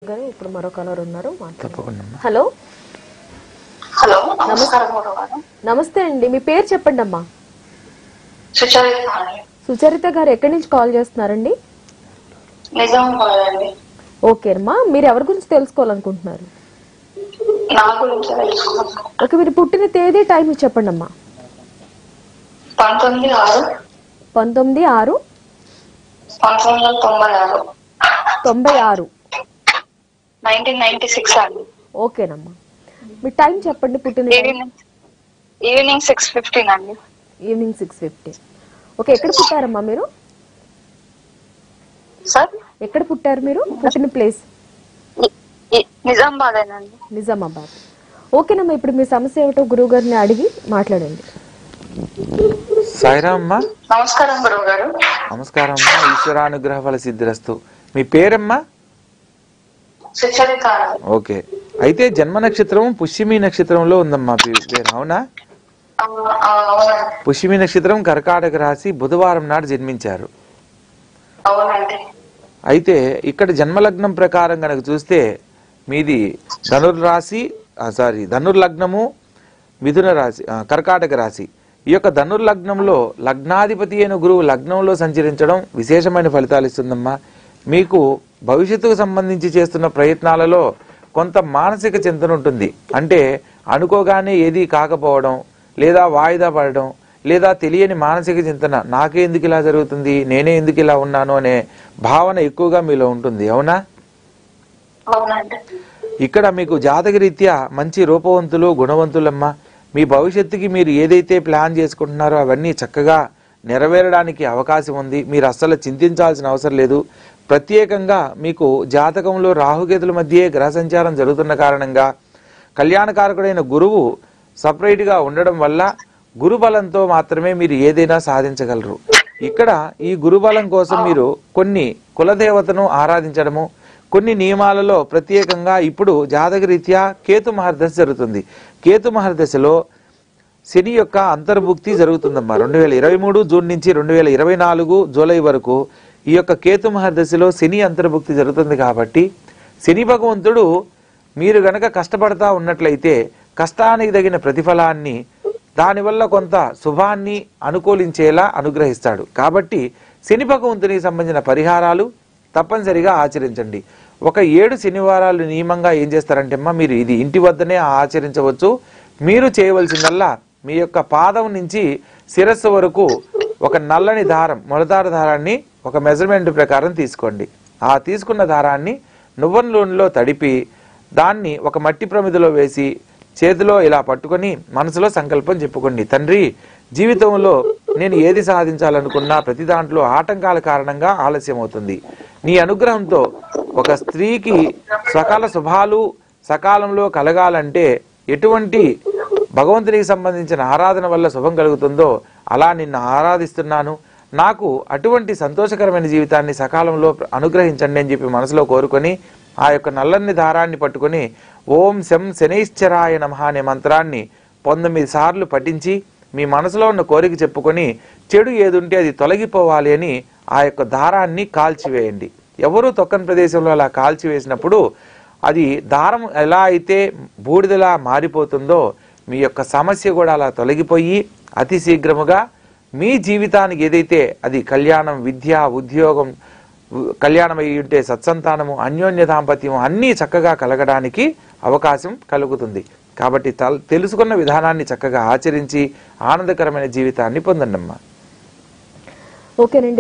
గారు ఇప్పుడు మరో కలర్ ఉన్నారు తప్పకుండా. హలో హలో నమస్కారం గురుగారు. నమస్తే అండి, మీ పేరు చెప్పండి అమ్మా. సుచరిత అండి. సుచరిత గారు ఎక్కడి నుంచి కాల్ చేస్తున్నారండి? నిజామాబాద్ అండి. ఓకే అమ్మా, మీరు ఎవరి గురించి తెలుసుకోవాలనుకుంటున్నారు? నా గురించి తెలుసుకున్నాను. ఓకే, మీరు పుట్టిన తేదీ టైం చెప్పండి అమ్మా. 19/6/1996. 1996 అండి. ఓకేనమ్మా, మీ టైం చెప్పండి. పుట్టిన ఈవినింగ్ 6:15 అండి. ఈవినింగ్ 6:15. ఓకే, ఎక్కడ పుట్టారమ్మా మీరు? సార్ ఎక్కడ పుట్టారు మీరు? పుట్టిన ప్లేస్ నిజామాబాద్ అండి. నిజామాబాద్. ఓకేనమ్మా, ఇప్పుడు మీ సమస్య ఏమిటో గురువు గారిని అడిగి మాట్లాడండి. సాయిరామ్ అమ్మా. నమస్కారం గురువు గారు. నమస్కారం అమ్మా, ఈశ్వరానుగ్రహ ఫల సిద్ధిరస్తు. మీ పేరమ్మా? సుచరిత. ఓకే, అయితే జన్మ నక్షత్రం పుష్యమి నక్షత్రంలో ఉందమ్మా పేరు, అవునా? అవునండి. పుష్యమి నక్షత్రం కర్కాటక రాశి, బుధవారం నాడు జన్మించారు. అవునండి. అయితే ఇక్కడ జన్మలగ్నం ప్రకారం కనుక చూస్తే మీది ధనుర్లగ్నము, మిథున రాశి, కర్కాటక రాశి. ఈ యొక్క ధనుర్లగ్నంలో లగ్నాధిపతి అయిన గురువు లగ్నంలో సంచరించడం విశేషమైన ఫలితాలు ఇస్తుందమ్మా. మీకు భవిష్యత్తుకు సంబంధించి చేస్తున్న ప్రయత్నాలలో కొంత మానసిక చింతన ఉంటుంది. అంటే అనుకోగానే ఏది కాకపోవడం, లేదా వాయిదా పడడం, లేదా తెలియని మానసిక చింతన, నాకే ఎందుకు ఇలా జరుగుతుంది, నేనే ఎందుకు ఇలా ఉన్నాను అనే భావన ఎక్కువగా మీలో ఉంటుంది, అవునా? ఇక్కడ మీకు జాతకరీత్యా మంచి రూపవంతులు, గుణవంతులమ్మా. మీ భవిష్యత్తుకి మీరు ఏదైతే ప్లాన్ చేసుకుంటున్నారో అవన్నీ చక్కగా నెరవేరడానికి అవకాశం ఉంది. మీరు అస్సలు చింతించాల్సిన అవసరం లేదు. ప్రత్యేకంగా మీకు జాతకంలో రాహుకేతుల మధ్య గ్రహ సంచారం జరుగుతున్న కారణంగా కళ్యాణకారకుడైన గురువు సపరేట్గా ఉండడం వల్ల గురుబలంతో మాత్రమే మీరు ఏదైనా సాధించగలరు. ఇక్కడ ఈ గురుబలం కోసం మీరు కొన్ని కులదేవతను ఆరాధించడము, కొన్ని నియమాలలో ప్రత్యేకంగా ఇప్పుడు జాతకరీత్యా కేతు మహర్దశ జరుగుతుంది. కేతు మహర్దశలో శని యొక్క అంతర్భుక్తి జరుగుతుందమ్మా. 2023 జూన్ నుంచి 2024 జూలై వరకు ఈ యొక్క కేతు మహర్దశలో శని అంతర్భుక్తి జరుగుతుంది. కాబట్టి శని భగవంతుడు మీరు గనక కష్టపడతా ఉన్నట్లయితే కష్టానికి తగిన ప్రతిఫలాన్ని, దానివల్ల కొంత శుభాన్ని అనుకూలించేలా అనుగ్రహిస్తాడు. కాబట్టి శని భగవంతునికి సంబంధించిన పరిహారాలు తప్పనిసరిగా ఆచరించండి. ఒక 7 శనివారాలు నియమంగా ఏం చేస్తారంటే అమ్మా, మీరు ఇది ఇంటి వద్దనే ఆచరించవచ్చు. మీరు చేయవలసిందల్లా మీ యొక్క పాదం నుంచి శిరస్సు వరకు ఒక నల్లని దారం, మొలతార దారాన్ని ఒక మెజర్మెంట్ ప్రకారం తీసుకోండి. ఆ తీసుకున్న దారాన్ని నువ్వుల నూనెలో తడిపి దాన్ని ఒక మట్టి ప్రమిదలో వేసి చేతిలో ఇలా పట్టుకొని మనసులో సంకల్పం చెప్పుకోండి. తండ్రి, జీవితంలో నేను ఏది సాధించాలనుకున్నా ప్రతి దాంట్లో ఆటంకాల కారణంగా ఆలస్యం అవుతుంది. నీ అనుగ్రహంతో ఒక స్త్రీకి సకాల శుభాలు సకాలంలో కలగాలంటే ఎటువంటి భగవంతునికి సంబంధించిన ఆరాధన వల్ల శుభం కలుగుతుందో అలా నిన్ను ఆరాధిస్తున్నాను. నాకు అటువంటి సంతోషకరమైన జీవితాన్ని సకాలంలో అనుగ్రహించండి అని చెప్పి మనసులో కోరుకొని ఆ యొక్క నల్లని దారాన్ని పట్టుకొని ఓం శం శనైశ్చరాయ నమః అనే మంత్రాన్ని 19 సార్లు పఠించి మీ మనసులో ఉన్న కోరిక చెప్పుకొని చెడు ఏదుంటే అది తొలగిపోవాలి అని ఆ యొక్క దారాన్ని కాల్చివేయండి. ఎవరూ తొక్కని ప్రదేశంలో అలా కాల్చివేసినప్పుడు అది దారం ఎలా అయితే బూడిదలా మారిపోతుందో మీ యొక్క సమస్య కూడా అలా తొలగిపోయి అతి శీఘ్రముగా మీ జీవితానికి ఏదైతే అది కళ్యాణం, విద్య, ఉద్యోగం, కళ్యాణం అయి ఉంటే సత్సంతానము, అన్యోన్య దాంపత్యము అన్నీ చక్కగా కలగడానికి అవకాశం కలుగుతుంది. కాబట్టి తెలుసుకున్న విధానాన్ని చక్కగా ఆచరించి ఆనందకరమైన జీవితాన్ని పొందండి అమ్మా. ఓకేనండి.